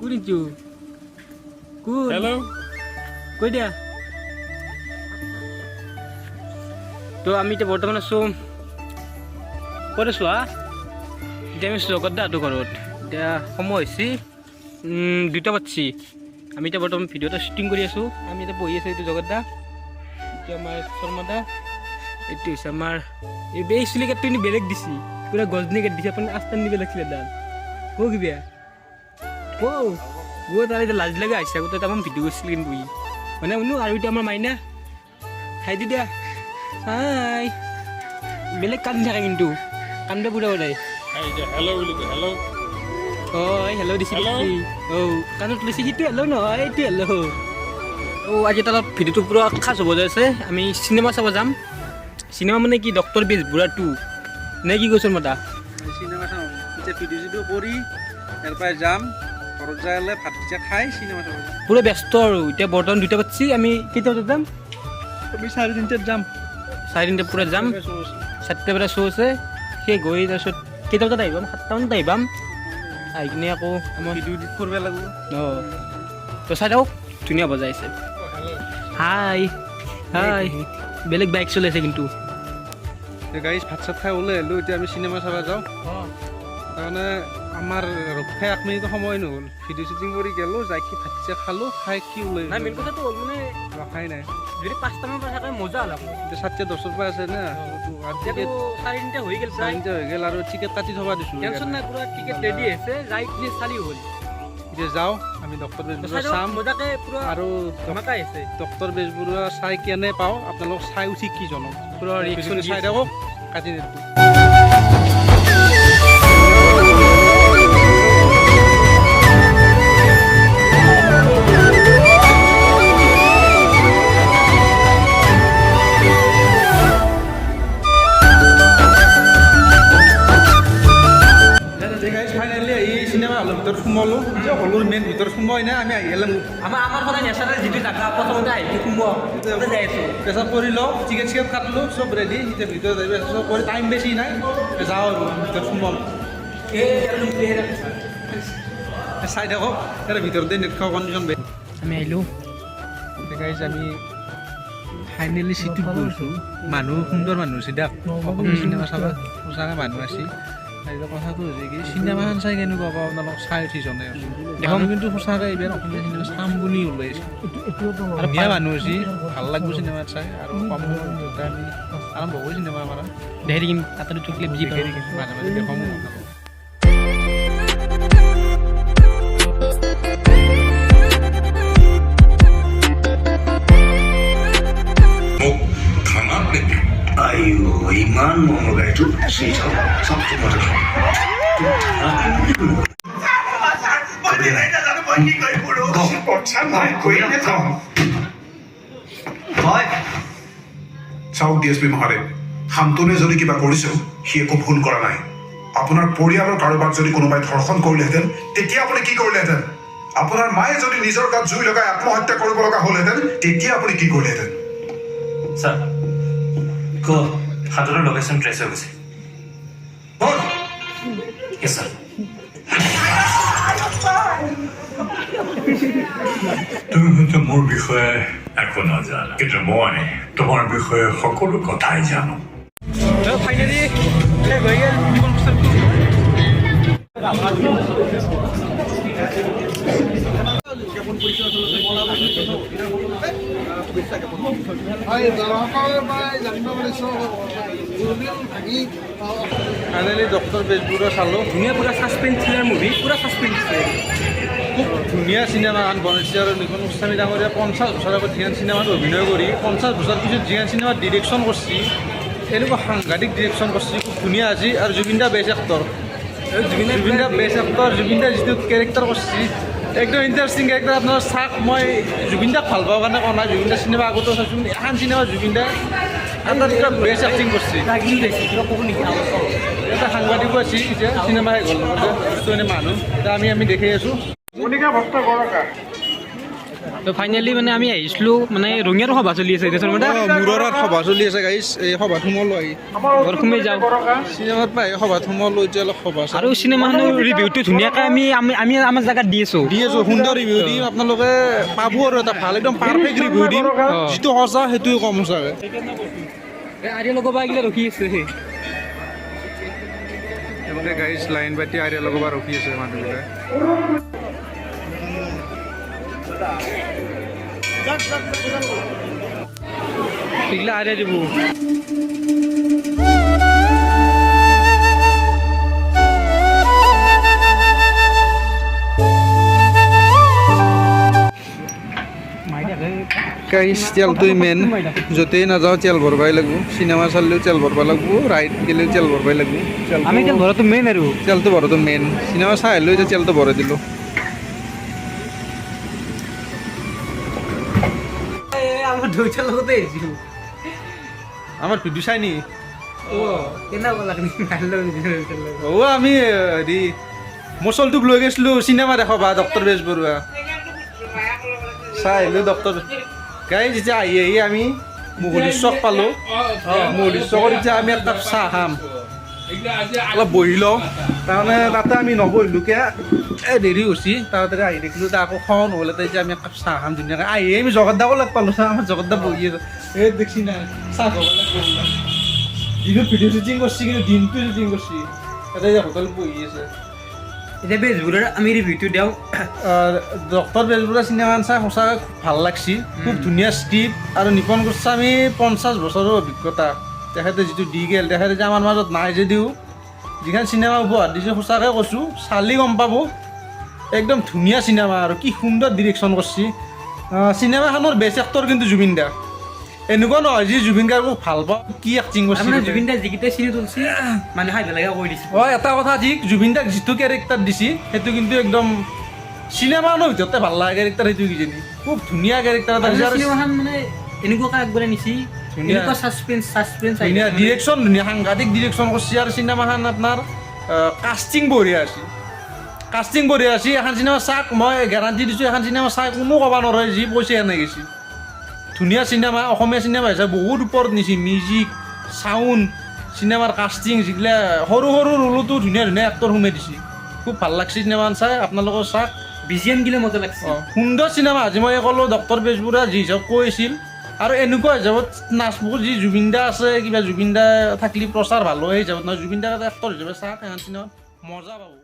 Kuninju. Kun. Hello. Koi dia. তো আমি এতিয়া বৰ্তমান আছোঁ ক'ত আছোঁ এতিয়া আমি জগতদাহঁতৰ ঘৰত এতিয়া সময় হৈছে 2টা বাজছি আমি এতিয়া বৰ্তমান ভিডিঅ' এটা শ্বুটিং কৰি আছোঁ আমি এতিয়া বহি আছোঁ এইটো জগতদা এতিয়া আমাৰ শৰ্মাদা এইটো হৈছে আমাৰ এই চুলি কাটটো এনে বেলেগ দিছি পুৰা গজনি কাট দিছে আপুনি আস্তান দি বেলেগ ছিলে দাল কিবা তাৰ এতিয়া লাজ লগা আহিছে আগতে আমাৰ ভিডিঅ' কৰিছিল কিন্তু মানে শুনো আৰু এতিয়া আমাৰ মাইনা খাই দি দিয়া হাই বেলেগ কান্দি থাকে কিন্তু কান্দে পুৰা ওলাই Hello, hello. হেল্ল' দিছে কাণত লৈছে সিটো হেল্ল' নহয় এইটো হেল্ল' আজি তালত ভিডিঅ'টো পুৰা খাচ হ'ব যাইছে আমি চিনেমা চাব যাম চিনেমা মানে কি ডক্টৰ বেজবৰুৱা 2 নে কি কৈছোঁ মতা চিনেমা চাওঁ এতিয়া ভিডিঅ' কৰি ইয়াৰ পৰাই যাম ঘৰত যাই ভাত পিঠা খাই চিনেমা চাব যাম পুৰা ব্যস্ত আৰু এতিয়া বৰ্তমান 2টা বাজছি আমি কেইটা বজাত যাম আমি 3:30 যাম 4:30 পুৰা যাম 7টা বজাত শ্ব' আছে সেই গৈ তাৰপিছত কেইটা বজাত আহিবাম 7টা মানত আহিবাম আহি কিনে আকৌ আমাৰ ভিডিঅ' এডিট কৰিব লাগিব তো চাই থাকক ধুনীয়া বজাইছে হাই হাই বেলেগ বাইক চলাইছে কিন্তু গাড়ী ভাত চাত খাই ওলাই আহিলোঁ এতিয়া আমি চিনেমা চাব যাওঁ তাৰমানে আমাৰ ৰখাই 1 মিনিট সময় নহ'ল ভিডিঅ' শ্বুটিং কৰি গ'লোঁ যাই কি ভাত চাত খালোঁ খাই কি ওলাই নাই মেইন কথাটো হ'ল মানে ৰখাই নাই যদি 5টামান পৰা থাকে মজা ওলাব এতিয়া 7:10 পৰা আছে না এতিয়াতো 4:30 হৈ গ'ল প্ৰায় 4:30 হৈ গ'ল আৰু টিকেট কাটি থবা দিছোঁ টেনশ্যন নাই পুৰা টিকেট ৰেডি আছে যাই কিনে চালি হ'ল এতিয়া যাওঁ আমি ডক্টৰ বেজবৰুৱা চাম মজাকে পুৰা আৰু ধমাকা আছে ডক্টৰ বেজবৰুৱা চাই কেনে পাওঁ আপোনালোক চাই উঠি কি জনাম পুৰা ৰিয়েকশ্যন চাই থাকক কাটি নিদিওঁ চিনেমা হলৰ ভিতৰত সোমালোঁ এতিয়া হলৰ মেইন ভিতৰত সোমাই নাই আমি আহি গ'লে আমাৰ সদায় নেচাৰেল যিটো জাগা প্ৰথমতে আহি সোমোৱা যাই আছোঁ পেচাব কৰি লওঁ টিকেট চিকেট কাটিলোঁ চব ৰেডি এতিয়া ভিতৰত আহিব চব কৰি টাইম বেছি নাই যাওঁ আৰু ভিতৰত সোমালোঁ চাই থাকক তাৰ ভিতৰতে নেট খোৱা কণ্ডিশ্যন বেয়া আমি আহিলোঁ গাইজ আমি ফাইনেলি চিটিত গৈছোঁ মানুহ সুন্দৰ মানুহ আছে দিয়ক অসমীয়া চিনেমা চাব সঁচাকৈ মানুহ আছে এতিয়া কথাটো হৈছে কি চিনেমাখন চাই কেনেকুৱা পাওঁ আপোনালোক চাই উঠি জনাই দেখোন কিন্তু সঁচাকৈ এইবাৰ অসমীয়া চিনেমা চাম বুলি ওলাইছে আৰু ধুনীয়া মানুহ আছে ভাল লাগিব চিনেমাত চাই আৰু কম সময়তে আমি আৰম্ভ কৰি চিনেমা আমাৰ দেৰি কিম তাতে ক্লিপ যি পাৰি মাজে মাজে দেখোঁ 아이고 이만 먹는 게 좀 시청 상품으로 চাওক ডিএছপি মহাদেৱ শান্তনে যদি কিবা কৰিছে সি একো ভুল কৰা নাই আপোনাৰ পৰিয়ালৰ কাৰোবাক যদি কোনোবাই ধৰ্ষণ কৰিলেহেঁতেন তেতিয়া আপুনি কি কৰিলেহেঁতেন আপোনাৰ মায়ে যদি নিজৰ গাত জুই লগাই আত্মহত্যা কৰিব লগা হ'লহেঁতেন তেতিয়া আপুনি কি কৰিলেহেঁতেন স্যাৰ হাতৰ লোকেশন ট্ৰেস হয়ে গেছে স্যাৰ তুমি হয়তো মোৰ বিষয়ে একো নাজানা কিন্তু মই তোমাৰ বিষয়ে সকলো কথাই জানো ফাইনেলি হৈ ফাইনেলি ডক্টৰ বেজবৰুৱা চালোঁ ধুনীয়া পুৰা ছাছপেন্স থ্ৰিলাৰ মুভি পুৰা ছাছপেন্স খুব ধুনীয়া চিনেমা এখন বনাইছে আৰু নিখন গোস্বামী ডাঙৰীয়া 50 বছৰ আগত যিখন চিনেমাত অভিনয় কৰি 50 বছৰ পিছত যিখন চিনেমাত ডিৰেকশ্যন কৰিছে এনেকুৱা সাংঘাতিক ডিৰেকশ্যন কৰিছে খুব ধুনীয়া আছে আৰু জুবিন দা বেষ্ট এক্টৰ জুবিন দা বেষ্ট এক্টৰ জুবিন দা যিটো কেৰেক্টাৰ কৰিছে একদম ইণ্টাৰেষ্টিং কেৰেক্টাৰ আপোনাৰ চাওক মই জুবিন দাক ভাল পাওঁ কাৰণে কোৱা নাই জুবিন দা চিনেমা আগতেও চাইছোঁ এখন চিনেমা জুবিন দা এটা বেষ্ট এক্টিং কৰিছে এটা সাংবাদিকো আছে এতিয়া চিনেমা শেষ হ'ল লগতে মানুহ এতিয়া আমি দেখি আছোঁ মনিকা ভট্ট গৰকা তো ফাইনেলি মানে আমি আহিছিলোঁ মানে ৰঙিয়াৰ সভা চলি আছে এতিয়া শৰ্মা দা মূৰৰ সভা চলি আছে গাইছ এই সভাত সোমালো আহি ঘৰ সোমাই যাওঁ চিনেমাত পাই সভাত সোমালো এতিয়া অলপ সভা আৰু চিনেমাখনৰ ৰিভিউটো ধুনীয়াকৈ আমি আমাৰ জেগাত দি আছোঁ দি আছোঁ সুন্দৰ ৰিভিউ দিম আপোনালোকে পাব আৰু এটা ভাল একদম পাৰফেক্ট ৰিভিউ দিম যিটো সঁচা সেইটোৱে কম সঁচাকৈ আৰে লগৰ এইগিলা ৰখি আছে এনেকৈ গাইছ লাইন পাতি আইডিয়া লগৰ ৰখি আছে মানুহবিলাক এইগিলা আৰে দিব গাইছ তেলটোৱে মেইন য'তেই নাযাওঁ তেল ভৰবাই লাগিব চিনেমা চালেও তেল ভৰব লাগিব ৰাইড গ'লেও তেল ভৰবাই লাগিব আমি এতিয়া ঘৰতো মেইন আৰু তেলটো ভৰাটো মেইন চিনেমা চাই আহিলেও এতিয়া তেলটো ভৰাই দিলোঁ আমাৰ দুইটাৰ লগতে আহিছিলোঁ আমাৰ ভিডিঅ' চাই নি কেনেকুৱা লাগে আমি হেৰি মচলটোক লৈ গৈছিলোঁ চিনেমা দেখাবা ডক্টৰ বেজবৰুৱা চাই আহিলোঁ ডক্টৰ গাই যেতিয়া আহি আমি মুকলিৰ চক পালোঁ মুকলিৰ চকত এতিয়া আমি এটা চাহ খাম অলপ বহি লওঁ তাৰমানে তাতে আমি নবহিলোঁ কিয় এই দেৰি হৈছে তাতে আহি দেখিলোঁ তাৰ আকৌ খাওঁ নহ'লে এতিয়া আমি একাপ চাহ খাম ধুনীয়াকৈ আহি আমি জগতদাকো লগ পালোঁ চাহ আমাৰ জগতদা বহি আছে এই দেখছি নাই চাহ খাব দিনত ভিডিঅ' শ্বুটিং কৰিছে কিন্তু দিনটো শ্বুটিং কৰিছে তাতে এতিয়া হোটেলত বহি আছে এতিয়া বেজবৰুৱাৰ আমি ৰিভিউটো দিওঁ ডক্টৰ বেজবৰুৱা চিনেমাখন চাই সঁচাকৈ ভাল লাগছি খুব ধুনীয়া স্ক্ৰিপ্ট আৰু নিপন গোস্বামী 50 বছৰৰ অভিজ্ঞতা তেখেতে যিটো দি গ'ল তেখেতে যে আমাৰ মাজত নাই যদিও যিখন চিনেমা উপহাৰ দিছে সঁচাকৈ কৈছোঁ চালি গম পাব একদম ধুনীয়া চিনেমা আৰু কি সুন্দৰ ডিৰেকশ্যন কৰিছে চিনেমাখনৰ বেষ্ট এক্টৰ কিন্তু জুবিন দা এনেকুৱা নহয় যি জুবিন গাৰ্গক ভাল পাওঁ কি এক্টিং কৰিছে জুবিন দাই যিকেইটা চিনি তুলিছে মানে হাই বেলেগে কৈ দিছে এটা কথা ঠিক জুবিন দাক যিটো কেৰেক্টাৰ দিছে সেইটো কিন্তু একদম চিনেমাখনৰ ভিতৰতে ভাল লগা কেৰেক্টাৰ সেইটো কিজানি খুব ধুনীয়া কেৰেক্টাৰ এটা দিছে চিনেমাখন মানে এনেকুৱাকৈ আগবঢ়াই নিছে এনেকুৱা ছাছপেন্স ধুনীয়া ডিৰেকশ্যন ধুনীয়া সাংঘাতিক ডিৰেকশ্যন কৰিছে আৰু চিনেমাখন আপোনাৰ কাষ্টিং বঢ়িয়া আছে এখন চিনেমা চাওক মই গেৰাণ্টি দিছোঁ এখন চিনেমা চাই কোনো ক'ব নোৱাৰে যি পইচা এনে গৈছে ধুনীয়া চিনেমা অসমীয়া চিনেমা হিচাপে বহুত ওপৰত নিছে মিউজিক চাউণ্ড চিনেমাৰ কাষ্টিং যিগিলা সৰু ৰোলতো ধুনীয়া এক্টৰ সোমাই দিছে খুব ভাল লাগছে চিনেমাখন চাই আপোনালোকৰ চাওক বিজিএম গিলে মজা লাগছে সুন্দৰ চিনেমা আজি মই ক'লোঁ ডক্টৰ বেজবৰুৱা যি হিচাপ কৈছিল আৰু এনেকুৱা হিচাপত নাচব যি জুবিন দা আছে কিবা জুবিন দা থাকিলে প্ৰচাৰ ভাল হয় সেই হিচাপত নহয় জুবিন দা এটা এক্টৰ হিচাপে চাওক এখন চিনেমা মজা পাব